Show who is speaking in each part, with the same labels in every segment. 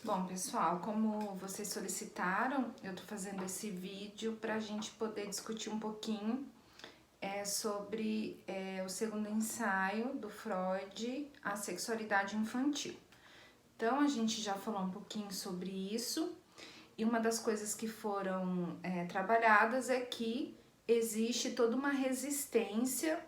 Speaker 1: Bom, pessoal, como vocês solicitaram, eu tô fazendo esse vídeo para a gente poder discutir um pouquinho sobre o segundo ensaio do Freud, a sexualidade infantil. Então, a gente já falou um pouquinho sobre isso, e uma das coisas que foram trabalhadas é que existe toda uma resistência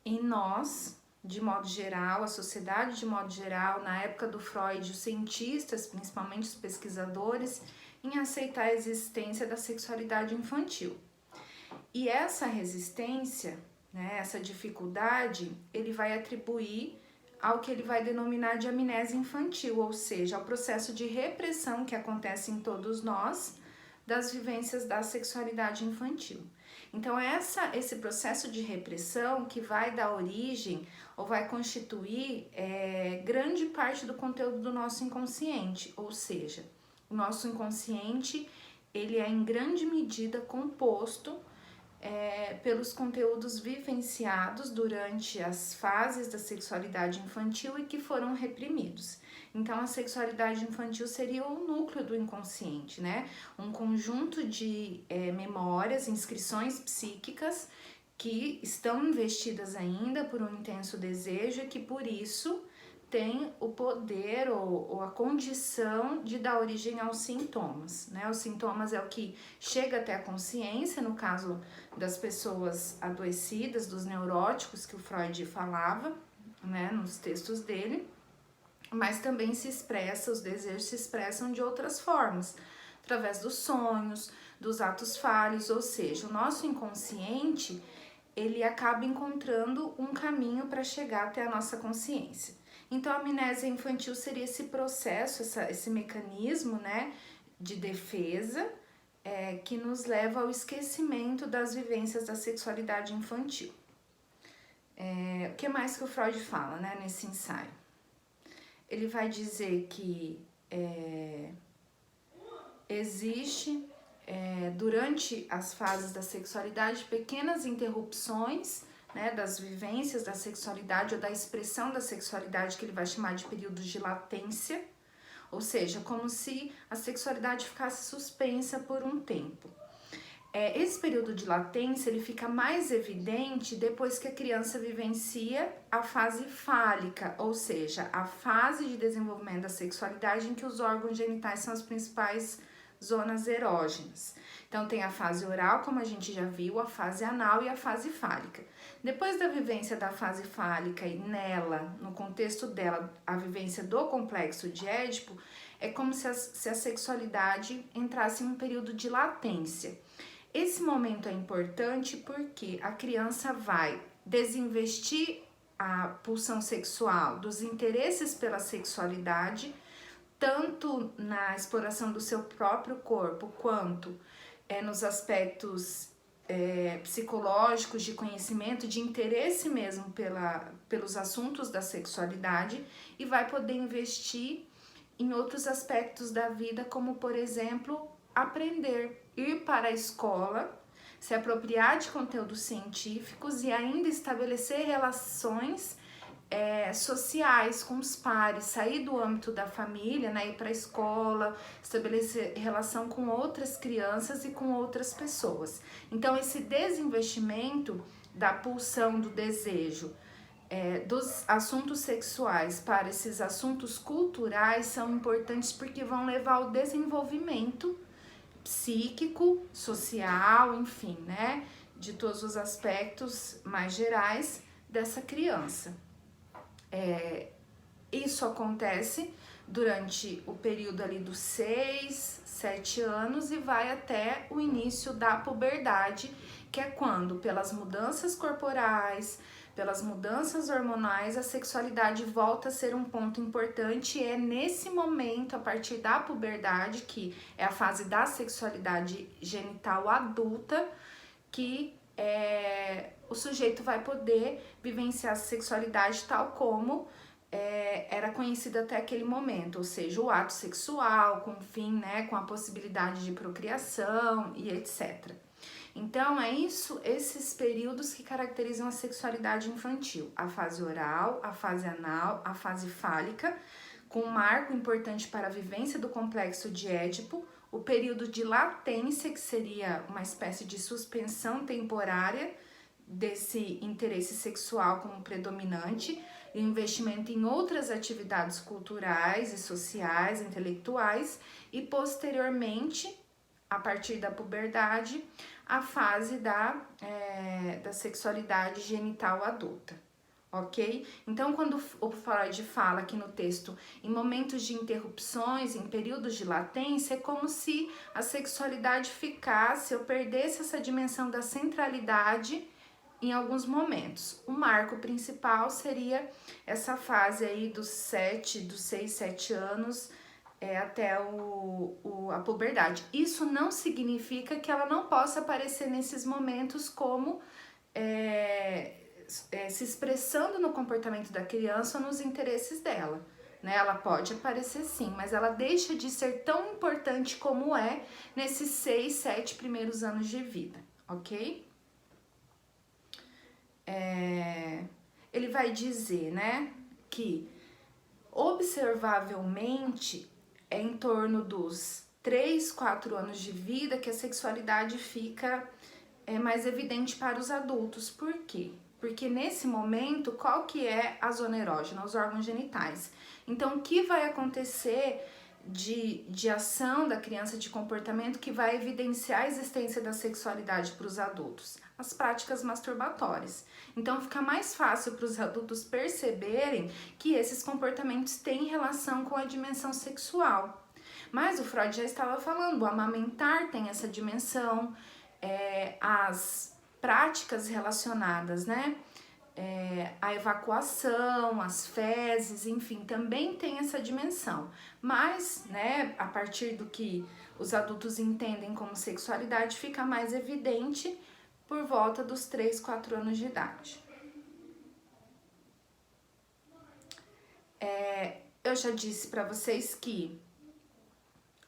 Speaker 1: em nós, de modo geral, a sociedade de modo geral, na época do Freud, os cientistas, principalmente os pesquisadores, em aceitar a existência da sexualidade infantil. E essa resistência, né, essa dificuldade, ele vai atribuir ao que ele vai denominar de amnésia infantil, ou seja, ao processo de repressão que acontece em todos nós das vivências da sexualidade infantil. Então, esse processo de repressão que vai dar origem ou vai constituir grande parte do conteúdo do nosso inconsciente, ou seja, o nosso inconsciente ele é em grande medida composto pelos conteúdos vivenciados durante as fases da sexualidade infantil e que foram reprimidos. Então, a sexualidade infantil seria o núcleo do inconsciente, né? Um conjunto de memórias, inscrições psíquicas que estão investidas ainda por um intenso desejo e que, por isso, tem o poder ou a condição de dar origem aos sintomas, né? Os sintomas é o que chega até a consciência, no caso das pessoas adoecidas, dos neuróticos que o Freud falava, né, nos textos dele, mas também se expressa, os desejos se expressam de outras formas, através dos sonhos, dos atos falhos, ou seja, o nosso inconsciente, ele acaba encontrando um caminho para chegar até a nossa consciência. Então, a amnésia infantil seria esse processo, esse mecanismo, né, de defesa que nos leva ao esquecimento das vivências da sexualidade infantil. O que mais que o Freud fala, né, nesse ensaio? Ele vai dizer que existe, durante as fases da sexualidade, pequenas interrupções, né, das vivências da sexualidade ou da expressão da sexualidade, que ele vai chamar de períodos de latência, ou seja, como se a sexualidade ficasse suspensa por um tempo. Esse período de latência ele fica mais evidente depois que a criança vivencia a fase fálica, ou seja, a fase de desenvolvimento da sexualidade em que os órgãos genitais são as principais zonas erógenas. Então tem a fase oral, como a gente já viu, a fase anal e a fase fálica. Depois da vivência da fase fálica e nela, no contexto dela, a vivência do complexo de Édipo, é como se a sexualidade entrasse em um período de latência. Esse momento é importante porque a criança vai desinvestir a pulsão sexual, dos interesses pela sexualidade, tanto na exploração do seu próprio corpo, quanto nos aspectos psicológicos, de conhecimento, de interesse mesmo pelos assuntos da sexualidade, e vai poder investir em outros aspectos da vida, como, por exemplo, aprender, ir para a escola, se apropriar de conteúdos científicos e ainda estabelecer relações sociais com os pares, sair do âmbito da família, né, ir para a escola, estabelecer relação com outras crianças e com outras pessoas. Então, esse desinvestimento da pulsão do desejo dos assuntos sexuais para esses assuntos culturais são importantes porque vão levar ao desenvolvimento psíquico, social, enfim, né, de todos os aspectos mais gerais dessa criança. Isso acontece durante o período ali dos 6, 7 anos e vai até o início da puberdade, que é quando, pelas mudanças corporais, pelas mudanças hormonais, a sexualidade volta a ser um ponto importante, e é nesse momento, a partir da puberdade, que é a fase da sexualidade genital adulta, que o sujeito vai poder vivenciar a sexualidade tal como era conhecida até aquele momento, ou seja, o ato sexual, com fim, né, com a possibilidade de procriação e etc. Então, esses períodos que caracterizam a sexualidade infantil: a fase oral, a fase anal, a fase fálica, com um marco importante para a vivência do complexo de Édipo, o período de latência, que seria uma espécie de suspensão temporária desse interesse sexual como predominante, e investimento em outras atividades culturais e sociais, intelectuais, e posteriormente, a partir da puberdade, a fase da sexualidade genital adulta. Ok? Então, quando o Freud fala aqui no texto, em momentos de interrupções, em períodos de latência, é como se a sexualidade ficasse ou perdesse essa dimensão da centralidade em alguns momentos. O marco principal seria essa fase aí dos 6, 7 anos até a puberdade. Isso não significa que ela não possa aparecer nesses momentos como se expressando no comportamento da criança ou nos interesses dela. Né? Ela pode aparecer sim, mas ela deixa de ser tão importante como é nesses 6, 7 primeiros anos de vida, ok? Ele vai dizer, né, que observavelmente é em torno dos 3, 4 anos de vida que a sexualidade fica mais evidente para os adultos. Por quê? Porque nesse momento, qual que é a zona erógena? Os órgãos genitais. Então, o que vai acontecer de ação da criança, de comportamento que vai evidenciar a existência da sexualidade para os adultos? As práticas masturbatórias. Então, fica mais fácil para os adultos perceberem que esses comportamentos têm relação com a dimensão sexual. Mas o Freud já estava falando, o amamentar tem essa dimensão, as práticas relacionadas, né? A evacuação, as fezes, enfim, também tem essa dimensão. Mas, né, a partir do que os adultos entendem como sexualidade, fica mais evidente por volta dos 3, 4 anos de idade. Eu já disse para vocês que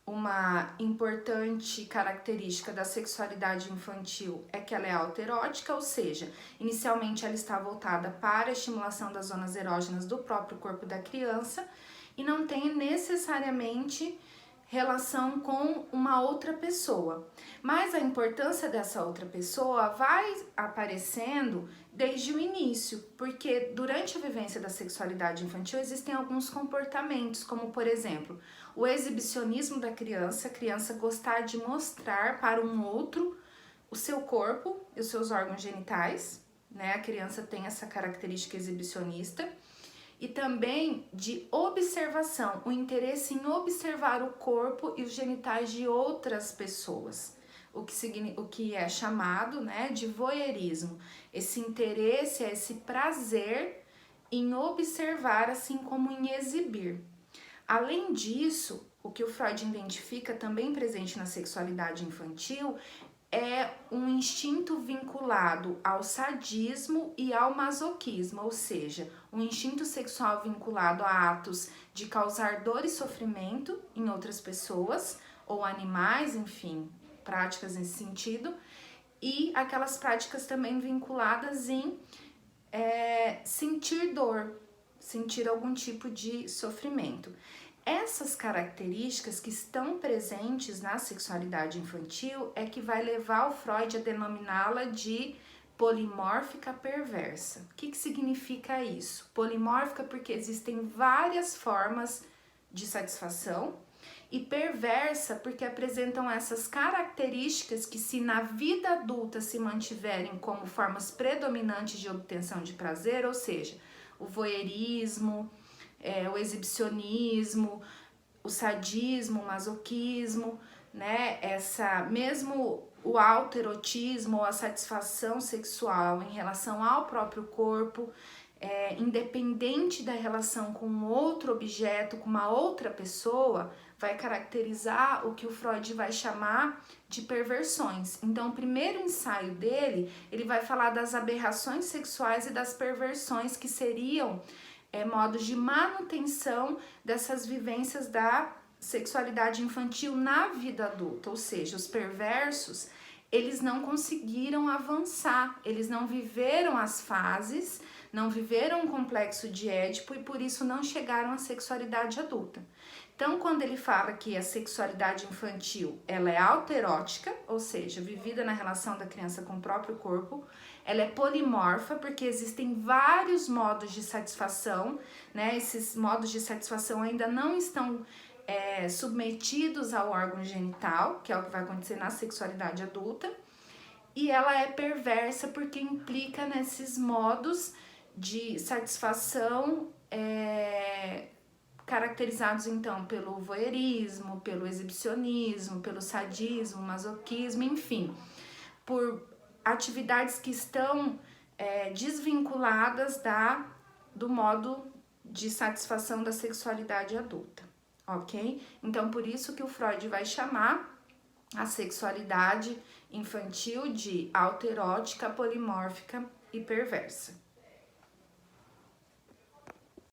Speaker 1: uma importante característica da sexualidade infantil é que ela é autoerótica, ou seja, inicialmente ela está voltada para a estimulação das zonas erógenas do próprio corpo da criança e não tem necessariamente relação com uma outra pessoa. Mas a importância dessa outra pessoa vai aparecendo desde o início, porque durante a vivência da sexualidade infantil existem alguns comportamentos, como por exemplo, o exibicionismo da criança, a criança gostar de mostrar para um outro o seu corpo e os seus órgãos genitais, né? A criança tem essa característica exibicionista. E também de observação, o interesse em observar o corpo e os genitais de outras pessoas, o que é chamado, né, de voyeurismo. Esse interesse, esse prazer em observar, assim como em exibir. Além disso, o que o Freud identifica também presente na sexualidade infantil é um instinto vinculado ao sadismo e ao masoquismo, ou seja, um instinto sexual vinculado a atos de causar dor e sofrimento em outras pessoas ou animais, enfim, práticas nesse sentido, e aquelas práticas também vinculadas em sentir dor, sentir algum tipo de sofrimento. Essas características que estão presentes na sexualidade infantil é que vai levar o Freud a denominá-la de polimórfica perversa. O que significa isso? Polimórfica porque existem várias formas de satisfação e perversa porque apresentam essas características que, se na vida adulta se mantiverem como formas predominantes de obtenção de prazer, ou seja, o voyeurismo, o exibicionismo, o sadismo, o masoquismo, né? Mesmo o autoerotismo ou a satisfação sexual em relação ao próprio corpo, independente da relação com outro objeto, com uma outra pessoa, vai caracterizar o que o Freud vai chamar de perversões. Então, o primeiro ensaio dele, ele vai falar das aberrações sexuais e das perversões, que seriam modos de manutenção dessas vivências da sexualidade infantil na vida adulta, ou seja, os perversos, eles não conseguiram avançar, eles não viveram as fases não viveram um complexo de Édipo e por isso não chegaram à sexualidade adulta. Então, quando ele fala que a sexualidade infantil ela é autoerótica, ou seja, vivida na relação da criança com o próprio corpo, ela é polimorfa, porque existem vários modos de satisfação, né? Esses modos de satisfação ainda não estão submetidos ao órgão genital, que é o que vai acontecer na sexualidade adulta, e ela é perversa porque implica nesses modos de satisfação caracterizados então pelo voyeurismo, pelo exibicionismo, pelo sadismo, masoquismo, enfim, por atividades que estão desvinculadas do modo de satisfação da sexualidade adulta, ok? Então, por isso que o Freud vai chamar a sexualidade infantil de autoerótica, polimórfica e perversa.